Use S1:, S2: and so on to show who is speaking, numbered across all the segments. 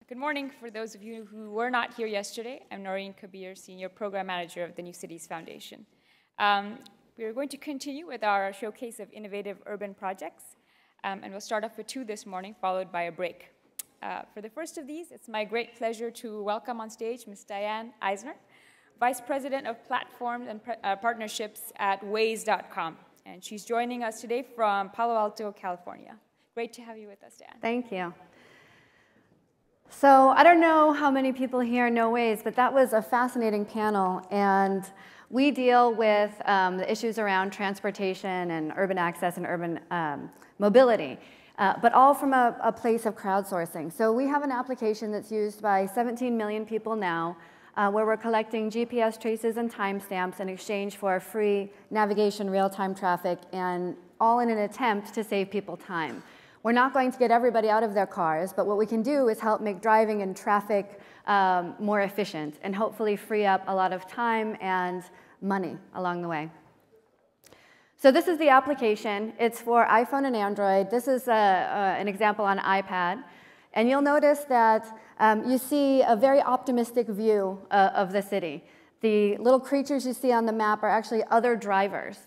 S1: Good morning. For those of you who were not here yesterday, I'm Noreen Kabir, Senior Program Manager of the New Cities Foundation. We are going to continue with our showcase of innovative urban projects, and we'll start off with two this morning, followed by a break. For the first of these, it's my great pleasure to welcome on stage Ms. Diane Eisnor, Vice President of Platforms and Partnerships at Waze.com. And she's joining us today from Palo Alto, California. Great to have you with us, Diane.
S2: Thank you. So I don't know how many people here know Waze, but that was a fascinating panel. And we deal with the issues around transportation and urban access and urban mobility, but all from a place of crowdsourcing. So we have an application that's used by 17 million people now, where we're collecting GPS traces and timestamps in exchange for free navigation, real-time traffic, and all in an attempt to save people time. We're not going to get everybody out of their cars, but what we can do is help make driving and traffic more efficient and hopefully free up a lot of time and money along the way. So this is the application. It's for iPhone and Android. This is an example on iPad. And you'll notice that you see a very optimistic view of the city. The little creatures you see on the map are actually other drivers.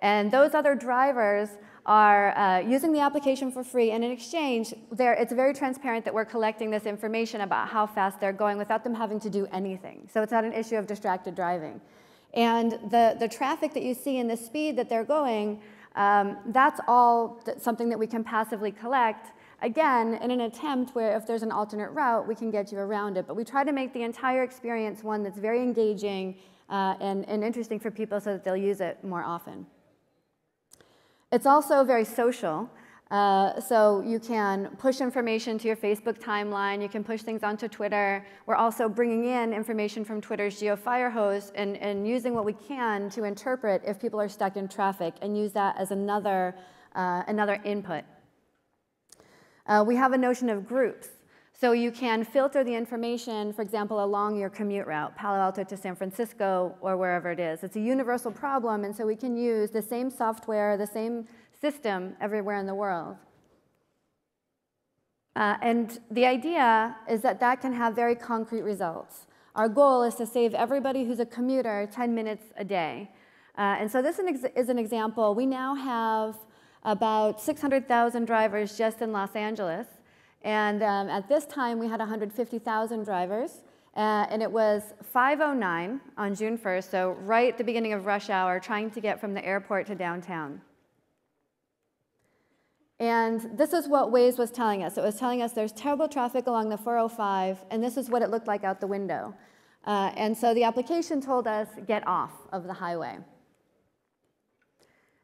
S2: And those other drivers are using the application for free, and in exchange, it's very transparent that we're collecting this information about how fast they're going without them having to do anything. So it's not an issue of distracted driving. And the traffic that you see and the speed that they're going, that's all something that we can passively collect, again, in an attempt where if there's an alternate route, we can get you around it. But we try to make the entire experience one that's very engaging and interesting for people so that they'll use it more often. It's also very social, so you can push information to your Facebook timeline, you can push things onto Twitter. We're also bringing in information from Twitter's GeoFireHose and using what we can to interpret if people are stuck in traffic and use that as another input. We have a notion of groups. So you can filter the information, for example, along your commute route, Palo Alto to San Francisco or wherever it is. It's a universal problem, and so we can use the same software, the same system everywhere in the world. And the idea is that that can have very concrete results. Our goal is to save everybody who's a commuter 10 minutes a day. And so this is an example. We now have about 600,000 drivers just in Los Angeles. And at this time, we had 150,000 drivers. And it was 5:09 on June 1st, so right at the beginning of rush hour, trying to get from the airport to downtown. And this is what Waze was telling us. It was telling us there's terrible traffic along the 405, and this is what it looked like out the window. And so the application told us, get off of the highway.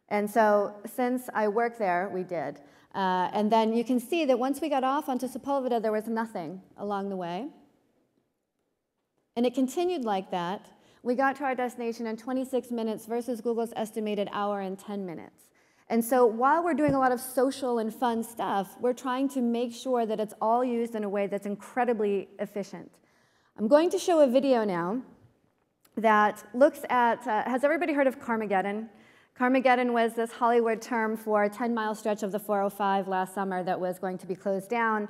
S2: And so since I work there, we did. And then you can see that once we got off onto Sepulveda, there was nothing along the way. And it continued like that. We got to our destination in 26 minutes versus Google's estimated hour and 10 minutes. And so while we're doing a lot of social and fun stuff, we're trying to make sure that it's all used in a way that's incredibly efficient. I'm going to show a video now that looks at, has everybody heard of Carmageddon? Carmageddon was this Hollywood term for a 10-mile stretch of the 405 last summer that was going to be closed down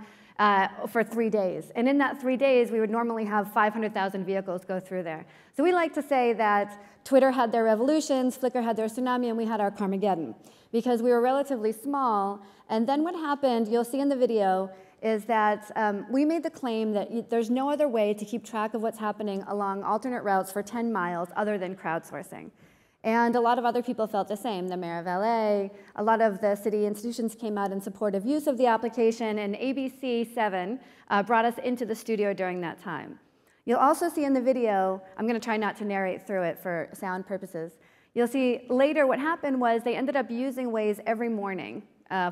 S2: for 3 days. And in that 3 days, we would normally have 500,000 vehicles go through there. So we like to say that Twitter had their revolutions, Flickr had their tsunami, and we had our Carmageddon, because we were relatively small. And then what happened, you'll see in the video, is that we made the claim that there's no other way to keep track of what's happening along alternate routes for 10 miles other than crowdsourcing. And a lot of other people felt the same. The mayor of LA, a lot of the city institutions came out in support of use of the application, and ABC7 brought us into the studio during that time. You'll also see in the video, I'm going to try not to narrate through it for sound purposes. You'll see later what happened was they ended up using Waze every morning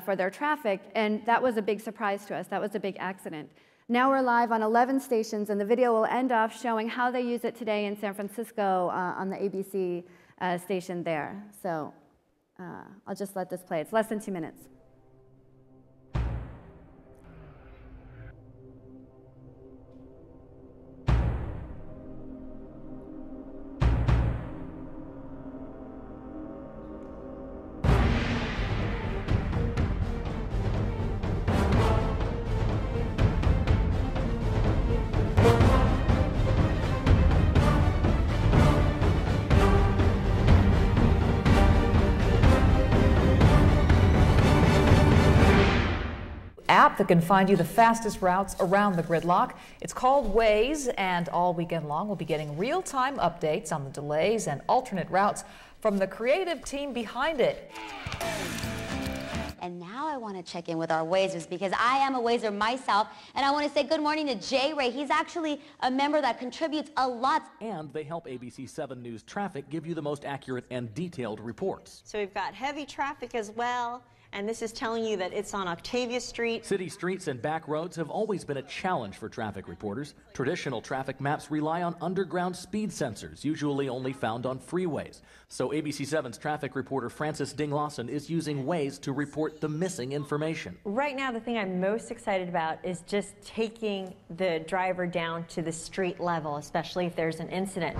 S2: for their traffic, and that was a big surprise to us. That was a big accident. Now we're live on 11 stations, and the video will end off showing how they use it today in San Francisco on the ABC station there. So I'll just let this play. It's less than 2 minutes.
S3: app that can find you the fastest routes around the gridlock. It's called Waze, and all weekend long we'll be getting real-time updates on the delays and alternate routes from the creative team behind it.
S4: And now I want to check in with our Wazers because I am a Wazer myself, and I want to say good morning to Jay Ray. He's actually a member that contributes a lot.
S5: And they help ABC 7 News Traffic give you the most accurate and detailed reports.
S6: So we've got heavy traffic as well, and this is telling you that it's on Octavia Street.
S5: City streets and back roads have always been a challenge for traffic reporters. Traditional traffic maps rely on underground speed sensors, usually only found on freeways. So ABC 7's traffic reporter Frances Ding-Lawson is using Waze to report the missing information.
S6: Right now, the thing I'm most excited about is just taking the driver down to the street level, especially if there's an incident.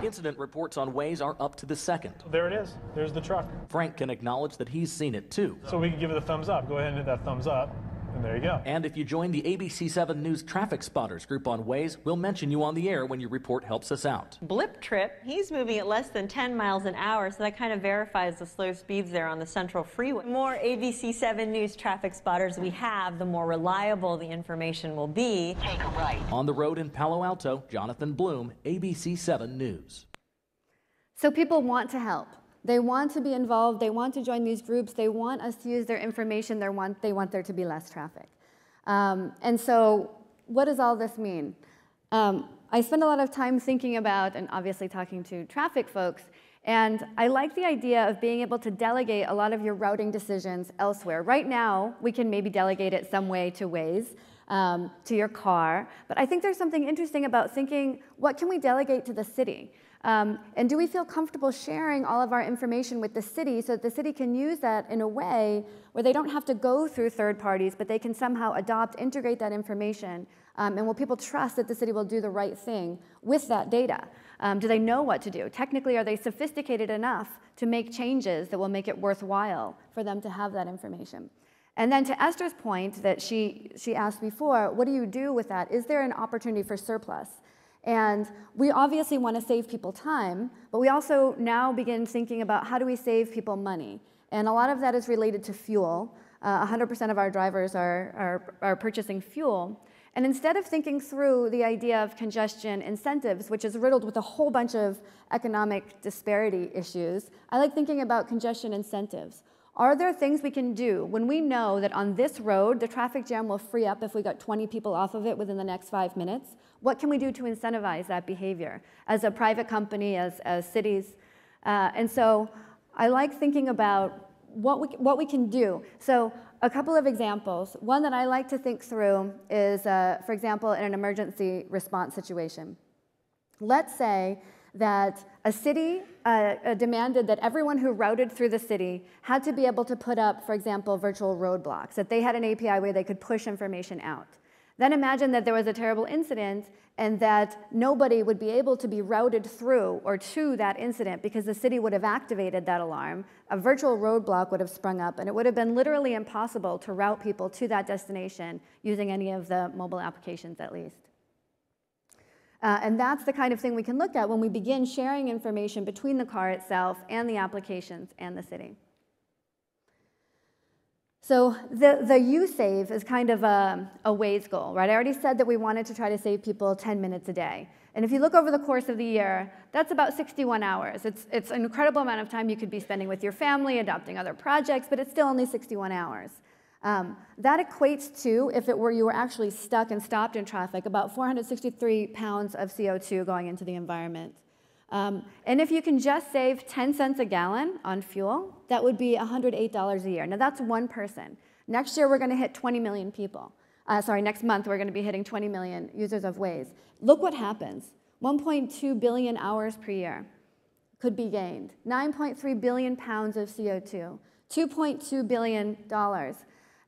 S5: Incident reports on Waze are up to the second.
S7: There it is. There's the truck.
S5: Frank can acknowledge that he's seen it too.
S7: So we can give it a thumbs up. Go ahead and hit that thumbs up, and there you go.
S5: And if you join the ABC 7 News Traffic Spotters group on Waze, we'll mention you on the air when your report helps us out.
S6: Blip Trip, he's moving at less than 10 miles an hour, so that kind of verifies the slow speeds there on the Central Freeway. The more ABC 7 News Traffic Spotters we have, the more reliable the information will be.
S4: Take a right.
S5: On the road in Palo Alto, Jonathan Bloom, ABC 7 News.
S2: So people want to help. They want to be involved. They want to join these groups. They want us to use their information. They want there to be less traffic. And so what does all this mean? I spend a lot of time thinking about and obviously talking to traffic folks, and I like the idea of being able to delegate a lot of your routing decisions elsewhere. Right now, we can maybe delegate it some way to Waze, to your car, but I think there's something interesting about thinking, what can we delegate to the city? And do we feel comfortable sharing all of our information with the city so that the city can use that in a way where they don't have to go through third parties, but they can somehow integrate that information? And will people trust that the city will do the right thing with that data? Do they know what to do? Technically, are they sophisticated enough to make changes that will make it worthwhile for them to have that information? And then to Esther's point that she asked before, what do you do with that? Is there an opportunity for surplus? And we obviously want to save people time, but we also now begin thinking about how do we save people money. And a lot of that is related to fuel. 100% of our drivers are purchasing fuel. And instead of thinking through the idea of congestion incentives, which is riddled with a whole bunch of economic disparity issues, I like thinking about congestion incentives. Are there things we can do when we know that on this road, the traffic jam will free up if we got 20 people off of it within the next 5 minutes? What can we do to incentivize that behavior as a private company, as cities? And so I like thinking about what we can do. So a couple of examples. One that I like to think through is, for example, in an emergency response situation. Let's say that a city demanded that everyone who routed through the city had to be able to put up, for example, virtual roadblocks, that they had an API where they could push information out. Then imagine that there was a terrible incident and that nobody would be able to be routed through or to that incident because the city would have activated that alarm. A virtual roadblock would have sprung up, and it would have been literally impossible to route people to that destination using any of the mobile applications at least. And that's the kind of thing we can look at when we begin sharing information between the car itself and the applications and the city. So the you save is kind of a Waze goal, right? I already said that we wanted to try to save people 10 minutes a day. And if you look over the course of the year, that's about 61 hours. It's an incredible amount of time you could be spending with your family, adopting other projects, but it's still only 61 hours. That equates to, if you were actually stuck and stopped in traffic, about 463 pounds of CO2 going into the environment. And if you can just save 10 cents a gallon on fuel, that would be $108 a year. Now that's one person. Next year we're going to hit 20 million people. Next month we're going to be hitting 20 million users of Waze. Look what happens. 1.2 billion hours per year could be gained. 9.3 billion pounds of CO2. $2.2 billion.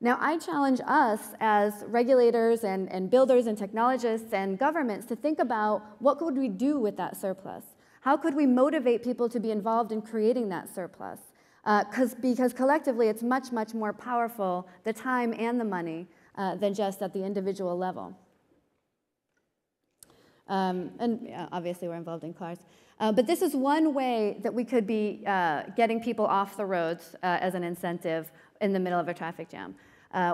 S2: Now, I challenge us as regulators and builders and technologists and governments to think about what could we do with that surplus? How could we motivate people to be involved in creating that surplus? Because collectively, it's much, much more powerful, the time and the money, than just at the individual level. Obviously, we're involved in cars. But this is one way that we could be getting people off the roads as an incentive in the middle of a traffic jam.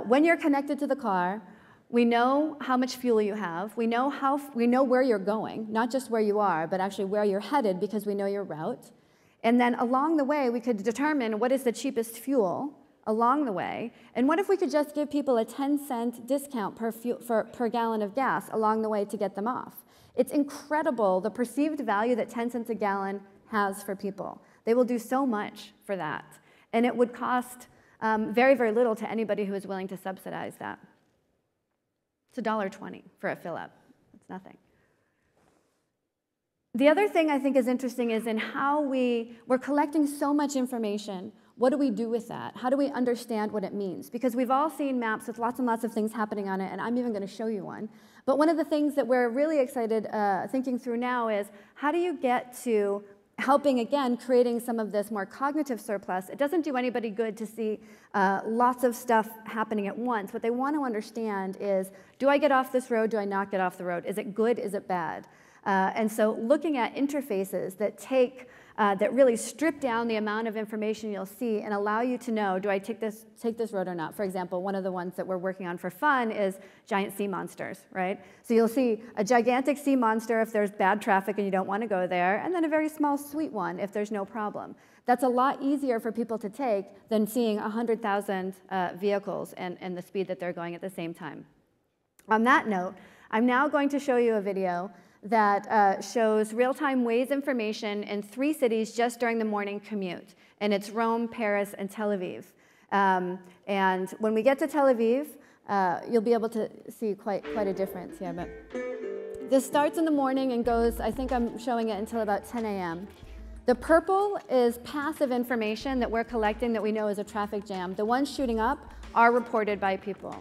S2: When you're connected to the car, we know how much fuel you have. We know where you're going, not just where you are, but actually where you're headed because we know your route. And then along the way, we could determine what is the cheapest fuel along the way. And what if we could just give people a 10-cent discount per gallon of gas along the way to get them off? It's incredible the perceived value that 10 cents a gallon has for people. They will do so much for that. And it would cost very, very little to anybody who is willing to subsidize that. It's $1.20 for a fill-up. It's nothing. The other thing I think is interesting is in how we're collecting so much information. What do we do with that? How do we understand what it means? Because we've all seen maps with lots and lots of things happening on it, and I'm even going to show you one. But one of the things that we're really excited thinking through now is how do you get to helping, again, creating some of this more cognitive surplus. It doesn't do anybody good to see lots of stuff happening at once. What they want to understand is, do I get off this road? Do I not get off the road? Is it good? Is it bad? And so looking at interfaces that really strip down the amount of information you'll see and allow you to know, do I take this road or not? For example, one of the ones that we're working on for fun is giant sea monsters, right? So you'll see a gigantic sea monster if there's bad traffic and you don't want to go there, and then a very small, sweet one if there's no problem. That's a lot easier for people to take than seeing 100,000 vehicles and the speed that they're going at the same time. On that note, I'm now going to show you a video that shows real-time Waze information in 3 cities just during the morning commute. And it's Rome, Paris, and Tel Aviv. And when we get to Tel Aviv, you'll be able to see quite a difference here. But this starts in the morning and goes, I think I'm showing it until about 10 a.m. The purple is passive information that we're collecting that we know is a traffic jam. The ones shooting up are reported by people.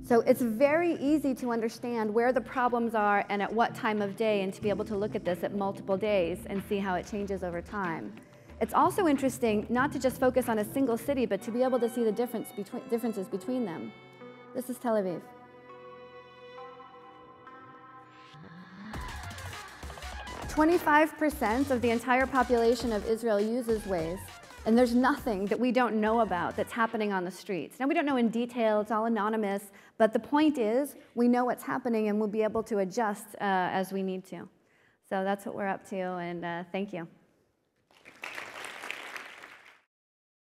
S2: So it's very easy to understand where the problems are and at what time of day, and to be able to look at this at multiple days and see how it changes over time. It's also interesting not to just focus on a single city, but to be able to see the differences between them. This is Tel Aviv. "25% of the entire population of Israel uses Waze. And there's nothing that we don't know about that's happening on the streets. Now, we don't know in detail, it's all anonymous, but the point is we know what's happening and we'll be able to adjust as we need to. So that's what we're up to, and thank you.